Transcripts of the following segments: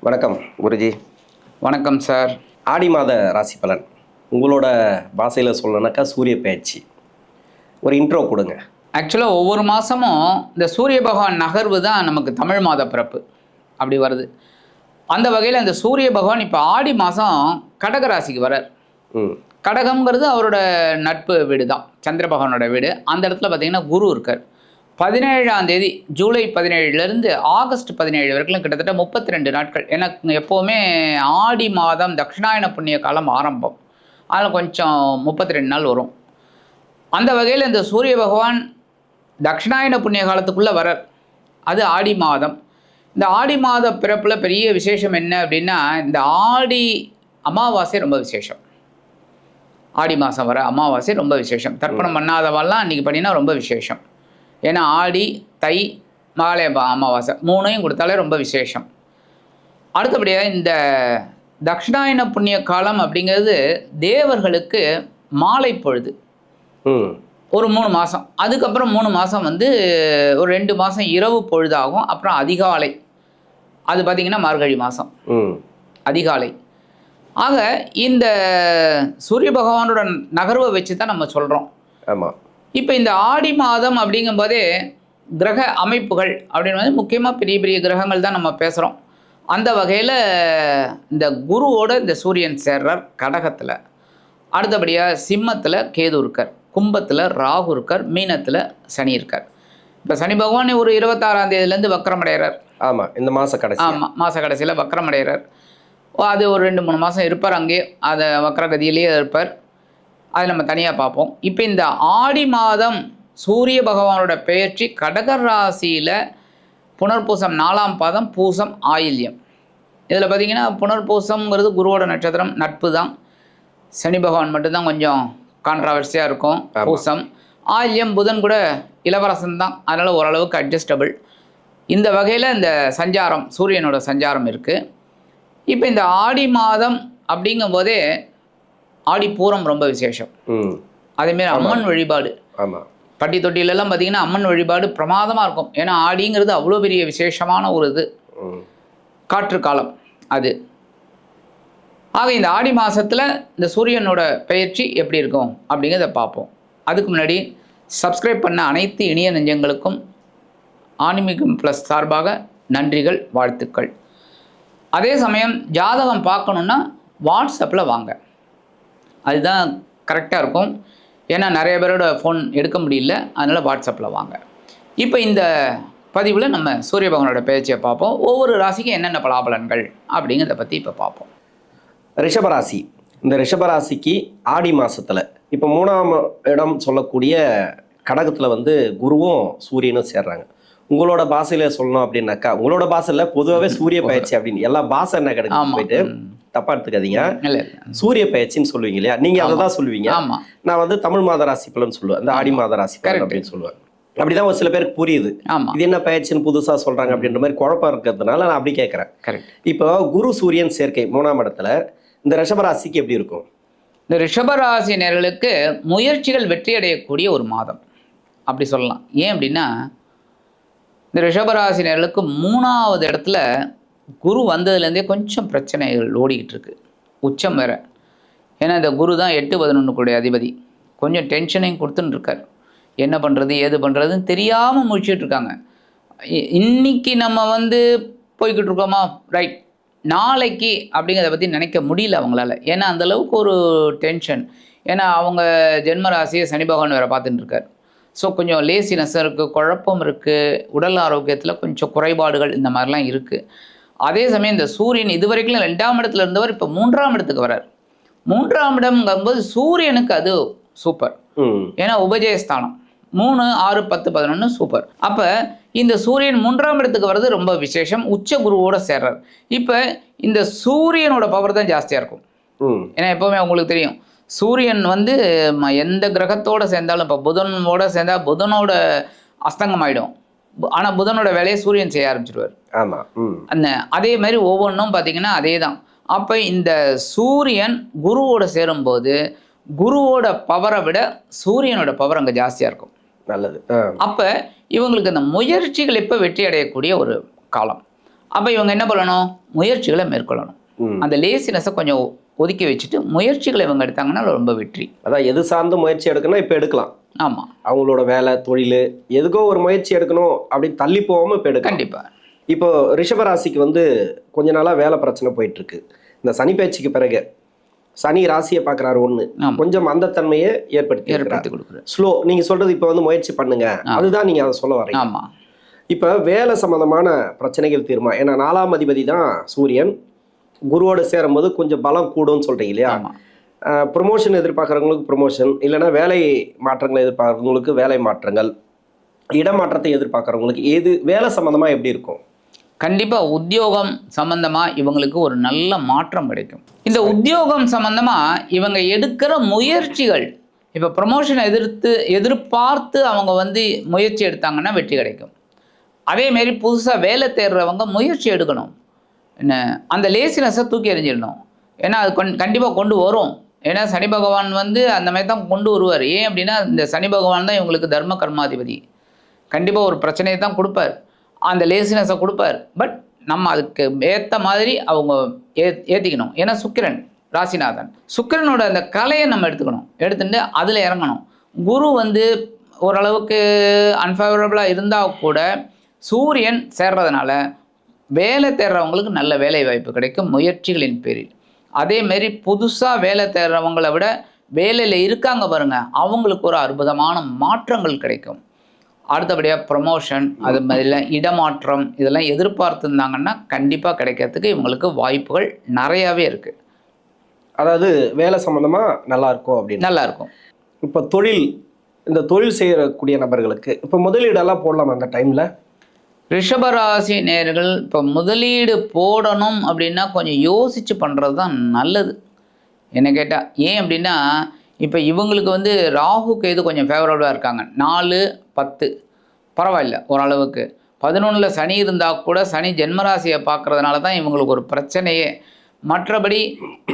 வணக்கம் குருஜி. வணக்கம் சார். ஆடி மாத ராசி பலன் உங்களோட பாஷையில் சொல்லணுனாக்கா சூரிய பெயர்ச்சி ஒரு இன்ட்ரோ கொடுங்க. ஆக்சுவலாக ஒவ்வொரு மாதமும் இந்த சூரிய பகவான் நகர்வு தான் நமக்கு தமிழ் மாத பிறப்பு அப்படி வருது. அந்த வகையில் இந்த சூரிய பகவான் இப்போ ஆடி மாதம் கடகராசிக்கு வரார். கடகம்ங்கிறது அவரோட நட்பு வீடு தான், சந்திர பகவானோட வீடு. அந்த இடத்துல பார்த்திங்கன்னா குரு இருக்கார். 17ஆம் தேதி ஜூலை 17லேருந்து ஆகஸ்ட் 17 வரைக்கும் கிட்டத்தட்ட 32 நாட்கள். எனக்கு எப்போவுமே ஆடி மாதம் தட்சிணாயன புண்ணிய காலம் ஆரம்பம், அதில் கொஞ்சம் 32 நாள் வரும். அந்த வகையில் இந்த சூரிய பகவான் தட்சிணாயன புண்ணிய காலத்துக்குள்ளே வரார். அது ஆடி மாதம். இந்த ஆடி மாத பிறப்பில் பெரிய விசேஷம் என்ன அப்படின்னா, இந்த ஆடி அமாவாசை ரொம்ப விசேஷம். ஆடி மாதம் வர அமாவாசை ரொம்ப விசேஷம். தர்ப்பணம் பண்ணாதவெல்லாம் அன்றைக்கி பண்ணினா ரொம்ப விசேஷம். ஏன்னா ஆடி, தை, மகாலய அமாவாசை மூணையும் கொடுத்தாலே ரொம்ப விசேஷம். அடுத்தபடியாக இந்த தட்சிணாயன புண்ணிய காலம் அப்படிங்கிறது தேவர்களுக்கு மாலை பொழுது ஒரு 3 மாதம். அதுக்கப்புறம் 3 மாதம் ஒரு 2 மாதம் இரவு பொழுதாகும். அப்புறம் அதிகாலை, அது பார்த்திங்கன்னா மார்கழி மாதம் அதிகாலை. ஆக இந்த சூரிய பகவானோட நகர்வை வச்சு தான் நம்ம சொல்கிறோம். ஆமாம். இப்போ இந்த ஆடி மாதம் அப்படிங்கும்போதே கிரக அமைப்புகள் அப்படின்னு முக்கியமாக பெரிய பெரிய கிரகங்கள் தான் நம்ம பேசுகிறோம். அந்த வகையில் இந்த குருவோட இந்த சூரியன் சேர்றார் கடகத்தில். அடுத்தபடியாக சிம்மத்தில் கேது இருக்கார், கும்பத்தில் ராகு இருக்கார், மீனத்தில் சனி இருக்கார். இப்போ சனி பகவான் ஒரு 26ஆம் தேதியிலேருந்து வக்கரமடைகிறார். ஆமாம், இந்த மாத கடைசி. ஆமாம், மாத கடைசியில் வக்கரமடைகிறார். அது ஒரு 2-3 மாதம் இருப்பார், அங்கேயே அதை வக்கரகதியிலேயே இருப்பார். அதை நம்ம தனியாக பார்ப்போம். இப்போ இந்த ஆடி மாதம் சூரிய பகவானோட பெயர்ச்சி கடக ராசியில் புனர்பூசம் 4ஆம் பாதம், பூசம், ஆயில்யம். இதில் பார்த்திங்கன்னா புனர்பூசம்ங்கிறது குருவோட நட்சத்திரம், நட்பு தான். சனி பகவான் மட்டும்தான் கொஞ்சம் கான்ட்ராவர்சியாக இருக்கும். பூசம், ஆயில்யம் புதன் கூட இளவரசன் தான், அதனால் ஓரளவுக்கு அட்ஜஸ்டபிள். இந்த வகையில் இந்த சஞ்சாரம், சூரியனோட சஞ்சாரம் இருக்குது. இப்போ இந்த ஆடி மாதம் அப்படிங்கும்போதே ஆடி பூரம் ரொம்ப விசேஷம். அதேமாரி அம்மன் வழிபாடு, பட்டி தொட்டிலெல்லாம் பார்த்திங்கன்னா அம்மன் வழிபாடு பிரமாதமாக இருக்கும். ஏன்னா ஆடிங்கிறது அவ்வளோ பெரிய விசேஷமான ஒரு இது, காற்று காலம் அது. ஆக இந்த ஆடி மாதத்தில் இந்த சூரியனோட பெயர்ச்சி எப்படி இருக்கும் அப்படிங்கிறத பார்ப்போம். அதுக்கு முன்னாடி சப்ஸ்கிரைப் பண்ண அனைத்து இனிய நெஞ்சங்களுக்கும் ஆன்மீகம் ப்ளஸ் சார்பாக நன்றிகள், வாழ்த்துக்கள். அதே சமயம் ஜாதகம் பார்க்கணுன்னா வாட்ஸ்அப்பில் வாங்க, அதுதான் கரெக்டாக இருக்கும். ஏன்னா நிறைய பேரோட ஃபோன் எடுக்க முடியல, அதனால் வாட்ஸ்அப்பில் வாங்க. இப்போ இந்த பதிவில் நம்ம சூரிய பகவானோட பெயர்ச்சியை பார்ப்போம். ஒவ்வொரு ராசிக்கும் என்னென்ன பலாபலன்கள் அப்படிங்கிறத பற்றி இப்போ பார்ப்போம். ரிஷபராசி. இந்த ரிஷபராசிக்கு ஆடி மாதத்தில் இப்போ 3ஆம் இடம் சொல்லக்கூடிய கடகத்தில் குருவும் சூரியனும் சேர்றாங்க. உங்களோட பாஷையில் சொல்லணும் அப்படின்னாக்கா, உங்களோட பாஷையில் பொதுவாகவே சூரிய பயிற்சி அப்படின்னு எல்லா பாஷை என்ன கிடைக்கும் போயிட்டு தப்பா எடுத்துக்காதீங்க. சூரிய பயிற்சின்னு சொல்லுவீங்க இல்லையா, நீங்க அதை தான் சொல்லுவீங்க. நான் தமிழ் மாத ராசி பலன் சொல்லுவேன், அந்த ஆடி மாத ராசி பலன் அப்படின்னு சொல்லுவேன். அப்படிதான் ஒரு சில பேருக்கு புரியுது, இது என்ன பயிற்சின்னு புதுசா சொல்றாங்க அப்படின்ற மாதிரி குழப்பம் இருக்கிறதுனால நான் அப்படி கேட்கறேன். இப்போ குரு சூரியன் சேர்க்கை 3ஆம் இடத்துல இந்த ரிஷபராசிக்கு எப்படி இருக்கும்? இந்த ரிஷபராசினர்களுக்கு முயற்சிகள் வெற்றி அடையக்கூடிய ஒரு மாதம் அப்படி சொல்லலாம். ஏன் அப்படின்னா, இந்த ரிஷபராசினர்களுக்கு 3ஆவது இடத்துல குரு வந்ததுலேருந்தே கொஞ்சம் பிரச்சனைகள் ஓடிக்கிட்டு இருக்கு, உச்சம் வேறு. ஏன்னா இந்த குரு தான் 8-11 அதிபதி. கொஞ்சம் டென்ஷனையும் கொடுத்துன்னு இருக்கார். என்ன பண்ணுறது ஏது பண்ணுறதுன்னு தெரியாமல் முடிச்சுட்டு இருக்காங்க. இன்றைக்கி நம்ம போய்கிட்டு இருக்கோமா, ரைட், நாளைக்கு அப்படிங்கிறத பற்றி நினைக்க முடியல அவங்களால. ஏன்னா அந்தளவுக்கு ஒரு டென்ஷன். ஏன்னா அவங்க ஜென்மராசியை சனி பகவான் வேறு பார்த்துட்டு இருக்கார். ஸோ கொஞ்சம் லேசினஸ் இருக்குது, குழப்பம் இருக்குது, உடல் ஆரோக்கியத்தில் கொஞ்சம் குறைபாடுகள் இந்த மாதிரிலாம் இருக்குது. அதே சமயம் இந்த சூரியன் இதுவரைக்கும் 2ஆம் இடத்துல இருந்தவர் இப்போ 3ஆம் இடத்துக்கு வரார். 3ஆம் இடம்ங்கும்போது சூரியனுக்கு அது சூப்பர். ஏன்னா உபஜயஸ்தானம் 3, 6, 10, 11 சூப்பர். அப்போ இந்த சூரியன் 3ஆம் இடத்துக்கு வர்றது ரொம்ப விசேஷம். உச்ச குருவோட சேர்றார். இப்போ இந்த சூரியனோட பவர் தான் ஜாஸ்தியாக இருக்கும். ஏன்னா எப்போவுமே உங்களுக்கு தெரியும், சூரியன் எந்த கிரகத்தோடு சேர்ந்தாலும், இப்போ புதனோட சேர்ந்தால் புதனோட அஸ்தங்கம் ஆகிடும். ஆனால் புதனோட வேலையை சூரியன் செய்ய ஆரம்பிச்சிடுவார். ஆமாம். அதே மாதிரி ஒவ்வொன்றும் பார்த்திங்கன்னா அதே தான். அப்போ இந்த சூரியன் குருவோட சேரும்போது குருவோட பவரை விட சூரியனோட பவர் அங்கே ஜாஸ்தியாக இருக்கும். நல்லது. அப்போ இவங்களுக்கு இந்த முயற்சிகள் இப்போ வெற்றி அடையக்கூடிய ஒரு காலம். அப்போ இவங்க என்ன பண்ணணும்? முயற்சிகளை மேற்கொள்ளணும். அந்த லேசினஸை கொஞ்சம் ஒதுக்கி வச்சுட்டு முயற்சிகளை இவங்க எடுத்தாங்கன்னா ரொம்ப வெற்றி. அதான் எது சார்ந்து முயற்சி எடுக்கணும் இப்போ எடுக்கலாம். ஆமாம், அவங்களோட வேலை தொழில் எதுக்கோ ஒரு முயற்சி எடுக்கணும் அப்படின்னு தள்ளி போகாமல் இப்போ எடுக்க. கண்டிப்பாக. இப்போ ரிஷபராசிக்கு வந்து கொஞ்ச நாளாக வேலை பிரச்சனை போயிட்டு இருக்கு. இந்த சனி பயிற்சிக்கு பிறகு சனி ராசியை பார்க்குறாரு ஒன்று, கொஞ்சம் மந்தத்தன்மையை ஏற்படுத்தி கொடுக்குறாரு. ஸ்லோ. நீங்கள் சொல்றது இப்போ வந்து முயற்சி பண்ணுங்க, அதுதான் நீங்கள் அதை சொல்ல வரீங்க. ஆமாம். இப்போ வேலை சம்பந்தமான பிரச்சனைகள் தீருமா? ஏன்னா 4ஆம் அதிபதி தான் சூரியன், குருவோடு சேரும்போது கொஞ்சம் பலம் கூடும்னு சொல்றீங்க இல்லையா? ப்ரொமோஷன் எதிர்பார்க்குறவங்களுக்கு ப்ரொமோஷன், இல்லைன்னா வேலை மாற்றங்களை எதிர்பார்க்குறவங்களுக்கு வேலை மாற்றங்கள், இடமாற்றத்தை எதிர்பார்க்குறவங்களுக்கு எது வேலை சம்மந்தமாக எப்படி இருக்கும்? கண்டிப்பாக உத்தியோகம் சம்மந்தமாக இவங்களுக்கு ஒரு நல்ல மாற்றம் கிடைக்கும். இந்த உத்தியோகம் சம்மந்தமாக இவங்க எடுக்கிற முயற்சிகள், இப்போ ப்ரொமோஷனை எதிர்பார்த்து அவங்க வந்து முயற்சி எடுத்தாங்கன்னா வெற்றி கிடைக்கும். அதேமாரி புதுசாக வேலை தேடுறவங்க முயற்சி எடுக்கணும். என்ன, அந்த லேசினஸை தூக்கி எறிஞ்சிடணும். ஏன்னா அது கண்டிப்பாக கொண்டு வரும். ஏன்னா சனி பகவான் வந்து அந்த மாதிரி தான் கொண்டு வருவார். ஏன் அப்படின்னா இந்த சனி பகவான் தான் இவங்களுக்கு தர்ம கர்மாதிபதி. கண்டிப்பாக ஒரு பிரச்சனையை தான் கொடுப்பார், அந்த லேசினஸை கொடுப்பார். பட் நம்ம அதுக்கு ஏற்ற மாதிரி அவங்க ஏற்றிக்கணும். ஏன்னா சுக்கிரன் ராசிநாதன், சுக்கிரனோட அந்த கலையை நம்ம எடுத்துட்டு அதில் இறங்கணும். குரு வந்து ஓரளவுக்கு அன்ஃபேவரபுளாக இருந்தால் கூட சூரியன் சேர்றதுனால வேலை தேடுறவங்களுக்கு நல்ல வேலை வாய்ப்பு கிடைக்கும் முயற்சிகளின் பேரில். அதேமாரி புதுசாக வேலை தேடுறவங்களை விட வேலையில் இருக்காங்க பாருங்க, அவங்களுக்கு ஒரு அற்புதமான மாற்றங்கள் கிடைக்கும். அடுத்தபடியாக ப்ரமோஷன், அது மாதிரிலாம் இடமாற்றம், இதெல்லாம் எதிர்பார்த்துருந்தாங்கன்னா கண்டிப்பாக கிடைக்கிறதுக்கு இவங்களுக்கு வாய்ப்புகள் நிறையாவே இருக்குது. அதாவது வேலை சம்மந்தமாக நல்லாயிருக்கும் அப்படின்னு. நல்லாயிருக்கும். இப்போ இந்த தொழில் செய்யக்கூடிய நபர்களுக்கு இப்போ முதலீடெல்லாம் போடலாமா அந்த டைமில்? ரிஷபராசி நேயர்கள் இப்போ முதலீடு போடணும் அப்படின்னா கொஞ்சம் யோசித்து பண்ணுறது தான் நல்லது என்ன கேட்டால். ஏன் அப்படின்னா இப்போ இவங்களுக்கு வந்து ராகு கேது கொஞ்சம் ஃபேவரபுளாக இருக்காங்க. 4, 10 பரவாயில்ல ஓரளவுக்கு. 11ல் சனி இருந்தால் கூட சனி ஜென்மராசியை பார்க்குறதுனால தான் இவங்களுக்கு ஒரு பிரச்சனையே. மற்றபடி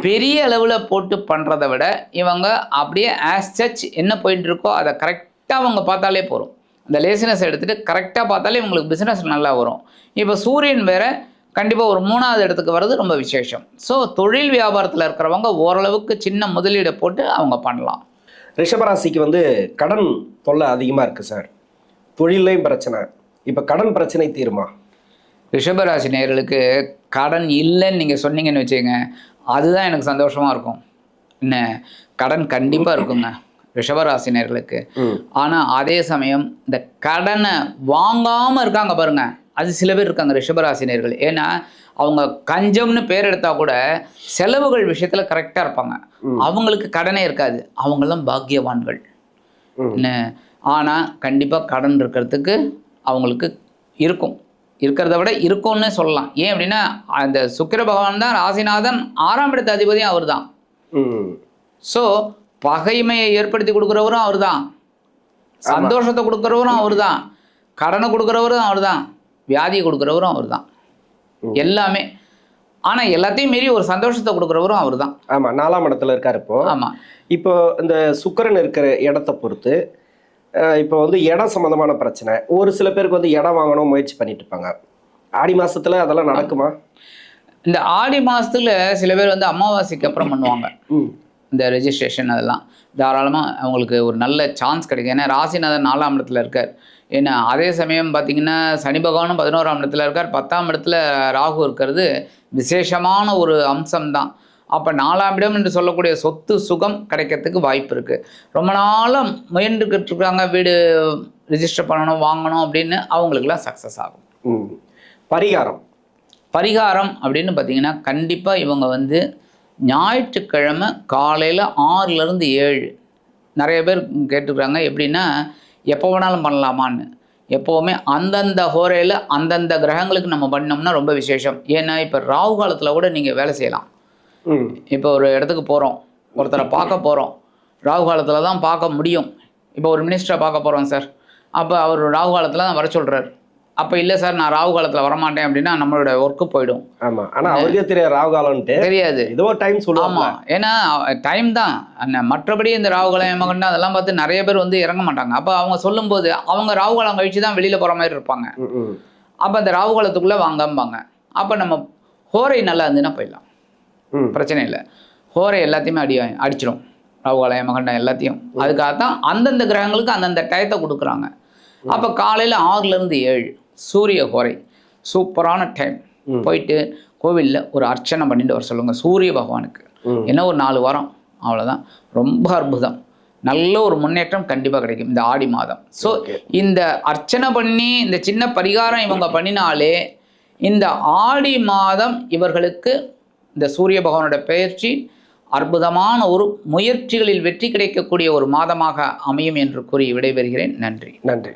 பெரிய அளவில் போட்டு பண்ணுறத விட இவங்க அப்படியே ஆஸ் சச் என்ன போயிட்டு இருக்கோ அதை கரெக்டாக அவங்க பார்த்தாலே போகிறோம். அந்த லேசினஸ் எடுத்துகிட்டு கரெக்டாக பார்த்தாலே இவங்களுக்கு பிஸ்னஸ் நல்லா வரும். இப்போ சூரியன் வேறு கண்டிப்பாக ஒரு 3வது இடத்துக்கு வர்றது ரொம்ப விசேஷம். ஸோ தொழில் வியாபாரத்தில் இருக்கிறவங்க ஓரளவுக்கு சின்ன முதலீடை போட்டு அவங்க பண்ணலாம். ரிஷபராசிக்கு வந்து கடன் தொல்லை அதிகமாக இருக்குது சார், தொழிலையும் பிரச்சனை. இப்போ கடன் பிரச்சனை தீருமா? ரிஷபராசி நேயர்களுக்கு கடன் இல்லைன்னு நீங்கள் சொன்னீங்கன்னு வச்சுக்கோங்க, அதுதான் எனக்கு சந்தோஷமாக இருக்கும். என்ன, கடன் கண்டிப்பாக இருக்குங்க ரிஷபராசி நேயர்களுக்கு. ஆனால் அதே சமயம் இந்த கடனை வாங்காமல் இருக்காங்க பாருங்க, அது சில பேர் இருக்காங்க ரிஷபராசி நேயர்கள். ஏன்னா அவங்க கஞ்சம்னு பேர் எடுத்தால் கூட செலவுகள் விஷயத்தில் கரெக்டாக இருப்பாங்க. அவங்களுக்கு கடனே இருக்காது, அவங்களாம் பாக்கியவான்கள் என்ன. ஆனால் கண்டிப்பாக கடன் இருக்கிறதுக்கு அவங்களுக்கு இருக்கிறத விட இருக்கும்னு சொல்லலாம். ஏன் அப்படின்னா அந்த சுக்கிர பகவான் தான் ராசிநாதன், 6ஆம் இடத்து அதிபதியும் அவர் தான். ஸோ பகைமையை ஏற்படுத்தி கொடுக்குறவரும் அவர் தான், சந்தோஷத்தை கொடுக்குறவரும் அவர் தான், கடனை கொடுக்குறவரும் அவர் தான், வியாதியை கொடுக்குறவரும் அவர் தான், எல்லாமே. ஆனால் எல்லாத்தையும் மீறி ஒரு சந்தோஷத்தை கொடுக்குறவரும் அவர் தான். ஆமாம், 4ஆம் இடத்துல இருக்கார் இப்போ. ஆமாம். இப்போ இந்த சுக்கிரன் இருக்கிற இடத்த பொறுத்து இப்போ வந்து இடம் சம்மந்தமான பிரச்சனை, ஒரு சில பேருக்கு வந்து இடம் வாங்கணும் முயற்சி பண்ணிட்டு இருப்பாங்க. ஆடி மாதத்தில் அதெல்லாம் நடக்குமா? இந்த ஆடி மாதத்தில் சில பேர் வந்து அமாவாசைக்கு அப்புறம் பண்ணுவாங்க இந்த ரெஜிஸ்ட்ரேஷன். அதெல்லாம் தாராளமாக அவங்களுக்கு ஒரு நல்ல சான்ஸ் கிடைக்கும். ஏன்னா ராசிநாதன் 4ஆம் இடத்துல இருக்கார். ஏன்னா அதே சமயம் பார்த்திங்கன்னா சனி பகவானும் 11ஆம் இடத்துல இருக்கார், 10ஆம் இடத்துல ராகு இருக்கிறது விசேஷமான ஒரு அம்சம்தான். அப்போ 4ஆம் இடம் என்று சொல்லக்கூடிய சொத்து சுகம் கிடைக்கிறதுக்கு வாய்ப்பு இருக்குது. ரொம்ப நாளும் முயன்றுக்கிட்டு இருக்காங்க வீடு ரிஜிஸ்டர் பண்ணணும் வாங்கணும் அப்படின்னு, அவங்களுக்குலாம் சக்ஸஸ் ஆகும். பரிகாரம் அப்படின்னு பார்த்தீங்கன்னா கண்டிப்பாக இவங்க வந்து ஞாயிற்றுக்கிழமை காலையில் 6லேருந்து 7 நிறைய பேர் கேட்டுக்கிறாங்க. எப்படின்னா எப்போ வேணாலும் பண்ணலாமான்னு. எப்போவுமே அந்தந்த ஹோரையில் அந்தந்த கிரகங்களுக்கு நம்ம பண்ணோம்னா ரொம்ப விசேஷம். ஏன்னா இப்போ ராகு காலத்தில் கூட நீங்கள் வேலை செய்யலாம். இப்போ ஒரு இடத்துக்கு போகிறோம், ஒருத்தரை பார்க்க போகிறோம், ராகு காலத்தில் தான் பார்க்க முடியும். இப்போ ஒரு மினிஸ்டரை பார்க்க போகிறோம் சார், அப்போ அவர் ராகு காலத்தில் தான் வர சொல்கிறார். அப்போ இல்லை சார் நான் ராகு காலத்தில் வரமாட்டேன் அப்படின்னா நம்மளோட ஒர்க்கு போயிடும். ஆமாம், ஆனால் அவருக்கே தெரியாது ராகு காலம்ட்டு. தெரியாது, ஏதோ டைம் சொல்லுவாங்க. ஆமாம், ஏன்னா டைம் தான். மற்றபடி இந்த ராகு காலம் ஏமகண்டம் அதெல்லாம் பார்த்து நிறைய பேர் வந்து இறங்க மாட்டாங்க. அப்போ அவங்க சொல்லும்போது அவங்க ராகு காலம் கழிச்சு தான் வெளியில் போகிற மாதிரி இருப்பாங்க. அப்போ அந்த ராகு காலத்துக்குள்ளே வாங்கம்பாங்க. அப்போ நம்ம ஹோரை நல்லா இருந்துன்னா போயிடலாம், பிரச்சனை இல்லை. ஹோரை எல்லாத்தையுமே அடிச்சிடும், ராகுகாலம் யமகண்டம் எல்லாத்தையும். அதுக்காகத்தான் அந்தந்த கிரகங்களுக்கு அந்தந்த டயத்தை கொடுக்குறாங்க. அப்போ காலையில் 6லேருந்து 7 சூரிய ஹோரை சூப்பரான டைம். போயிட்டு கோவிலில் ஒரு அர்ச்சனை பண்ணிட்டு வர சொல்லுங்கள் சூரிய பகவானுக்கு. என்ன ஒரு 4 வாரம் அவ்வளோதான். ரொம்ப அற்புதம், நல்ல ஒரு முன்னேற்றம் கண்டிப்பாக கிடைக்கும் இந்த ஆடி மாதம். ஸோ இந்த அர்ச்சனை பண்ணி இந்த சின்ன பரிகாரம் இவங்க பண்ணினாலே இந்த ஆடி மாதம் இவர்களுக்கு இந்த சூரிய பகவானோட பெயர்ச்சி அற்புதமான ஒரு முயற்சிகளில் வெற்றி கிடைக்கக்கூடிய ஒரு மாதமாக அமையும் என்று கூறி விடைபெறுகிறேன். நன்றி. நன்றி.